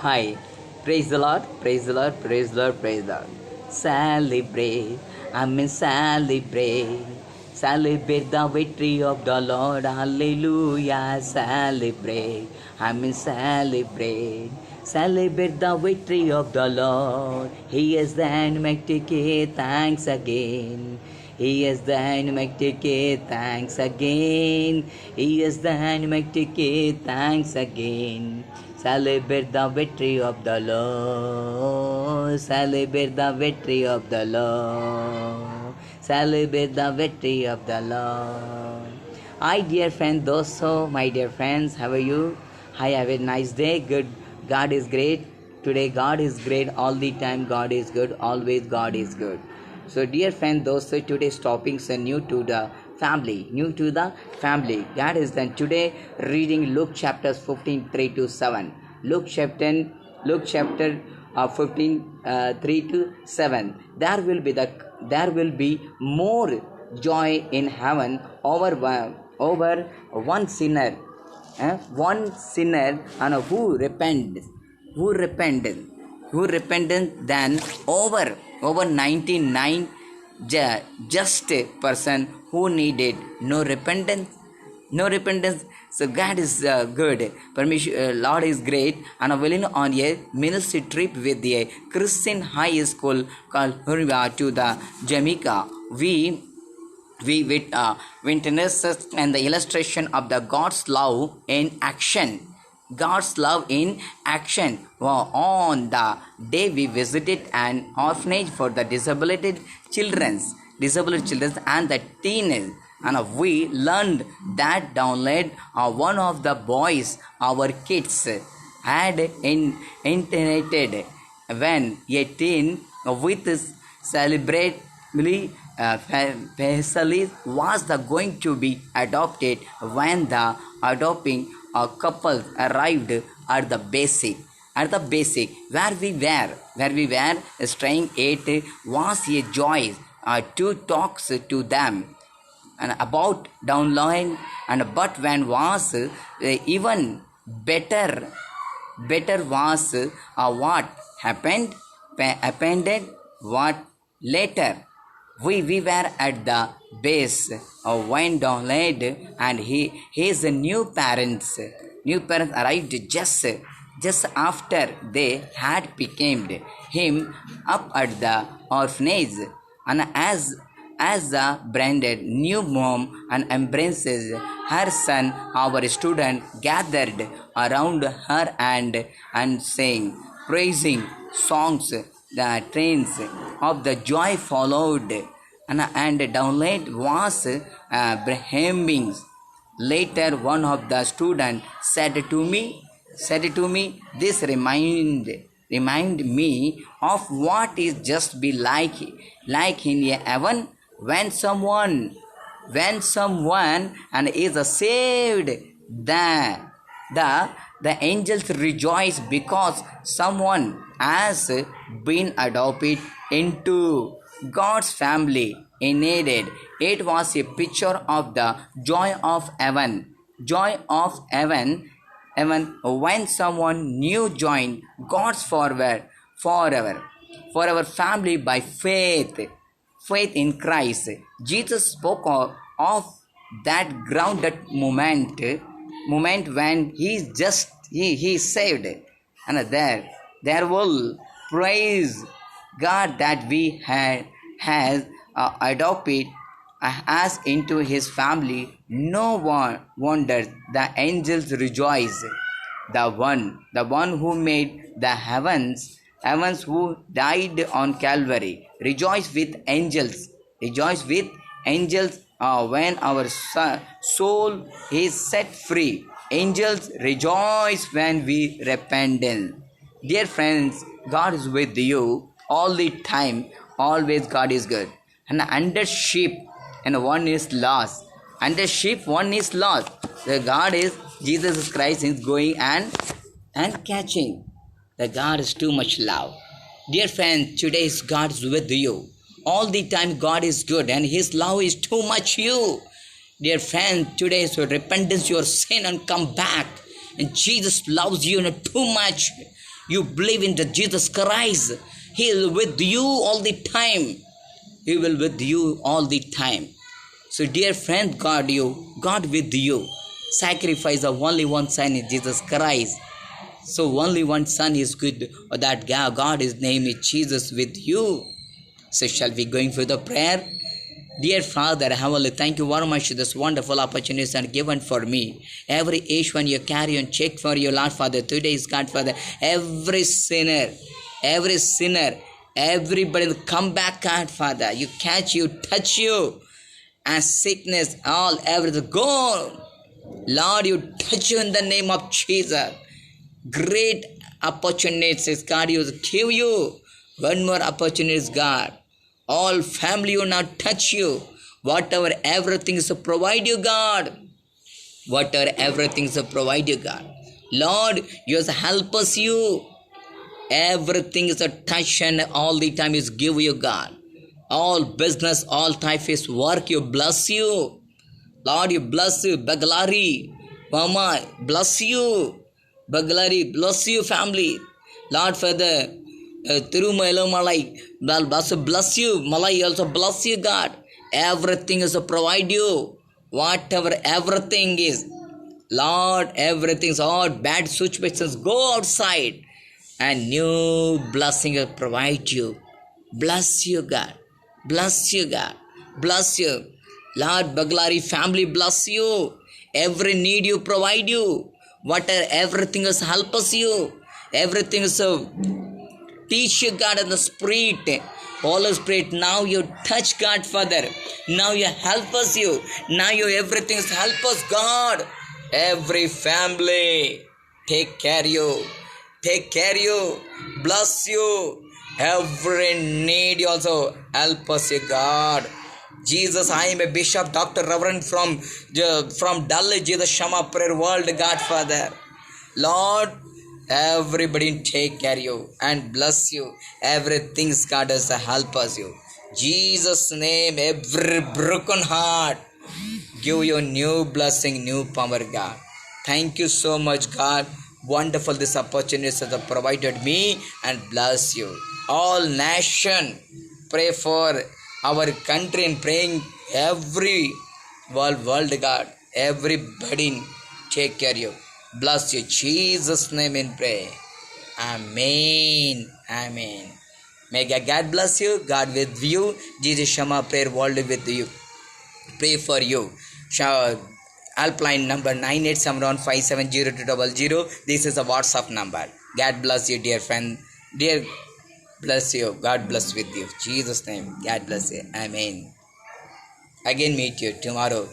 Hi, praise the Lord, praise the Lord, praise the Lord, praise the Lord. Celebrate, celebrate, celebrate the victory of the Lord, hallelujah, celebrate, celebrate, celebrate the victory of the Lord. He is the mighty King, thanks again. He is the mighty King, thanks again. He is the mighty King, thanks again. Celebrate the victory of the Lord. Celebrate the victory of the Lord. Celebrate the victory of the Lord. Hi, dear friend, dosto, my dear friends, how are you? Hi, have a nice day. Good. God is great. Today, God is great. All the time, God is good. Always, God is good. So, dear friend, dosto, today's topics are new to the family. New to the family. That is then today reading Luke chapters 15, 3 to 7. Luke chapter 15, 3 to 7. There will be more joy in heaven over one sinner and who repented than over 99 just person who needed no repentance. So God is good. Lord is great. And I'm willing on a ministry trip with a Christian high school called Hurva to the Jamaica. We witnessed and the illustration of the God's love in action. God's love in action. Well, on the day we visited an orphanage for the disabled children and the teenagers, and we learned that download one of the boys our kids had intended when a teen with celebratory Faisal was going to be adopted when the adopting couple arrived at the basic where we were staying. It was a joy to talk to them and about downline, and but when was even better was what happened what later we were at the base of when download, and his new parents arrived just after they had picked him up at the orphanage. And as the branded new mom and embraces her son, our student gathered around her and sang praising songs. The trains of the joy followed, and download was Brahmings. Later, one of the students said to me, this remind me of what is just be like in a heaven when someone and is saved. The the angels rejoice because someone has been adopted into God's family. Indeed, it was a picture of the joy of heaven. Joy of heaven when someone new joined God's forever for our family by faith in Christ. Jesus spoke of that grounded moment when he saved, and there will praise God that we has adopted us into his family. No one wonders the angels rejoice. The one who made the heavens who died on Calvary, rejoice with angels when our soul is set free. Angels rejoice when we repent. Dear friends, God is with you all the time. Always God is good. And under sheep, and one is lost. Under sheep, one is lost. The God is Jesus Christ is going and catching. The God is too much love. Dear friend, today is God is with you. All the time God is good and his love is too much you. Dear friend, today is your repentance, your sin, and come back. And Jesus loves you too much. you believe in the Jesus Christ, He is with you all the time. He will with you all the time. So dear friend, God with you. Sacrifice of only one son is Jesus Christ. So only one son is good, or that God, His name is Jesus with you. So shall we going for the prayer? Dear Father, Heavenly, thank you very much for this wonderful opportunities and given for me. Every each one you carry and check for you, Lord Father. Today is God Father. Every sinner, everybody will come back, God Father. You catch you, touch you, and sickness, all everything go. Lord, you touch you in the name of Jesus. Great opportunities, God, you give you. One more opportunities, God. All family will not touch you. Whatever everything is to provide you, God. Whatever everything is to provide you, God. Lord, you help us, you. Everything is a touch and all the time is give you, God. All business, all type is work, you bless you. Lord, you bless you. Bagalari, Mama, bless you. Bagalari, bless you, family. Lord, Father, Tirumalo Malay, bless you. Malay also bless you, God. Everything is to provide you. Whatever everything is. Lord, everything is all bad situations. Go outside and new blessing will provide you. Bless you, God. Bless you, God. Bless you. Lord, Baglari family bless you. Every need you provide you. Whatever everything is help us you. Everything is teach you, God, in the Spirit. Holy Spirit, now you touch, God, Father. Now you help us, you. Now you everything is help us, God. Every family, take care you. Take care you. Bless you. Every need you also help us, you, God. Jesus, I am a bishop, Dr. Reverend from Delhi, Jesus Shama Prayer World, God, Father. Lord, everybody take care of you and bless you. Everything God has to help us you. Jesus' name, every broken heart, give you new blessing, new power, God. Thank you so much, God. Wonderful this opportunity that provided me and bless you. All nation, pray for our country and praying every world, God. Everybody take care of you. Bless you. Jesus' name in pray. Amen. Amen. May God bless you. God with you. Jesus Shama Prayer World with you. Pray for you. Helpline number 9871570200. This is a WhatsApp number. God bless you, dear friend. Dear bless you. God bless with you. Jesus' name. God bless you. Amen. Again meet you tomorrow.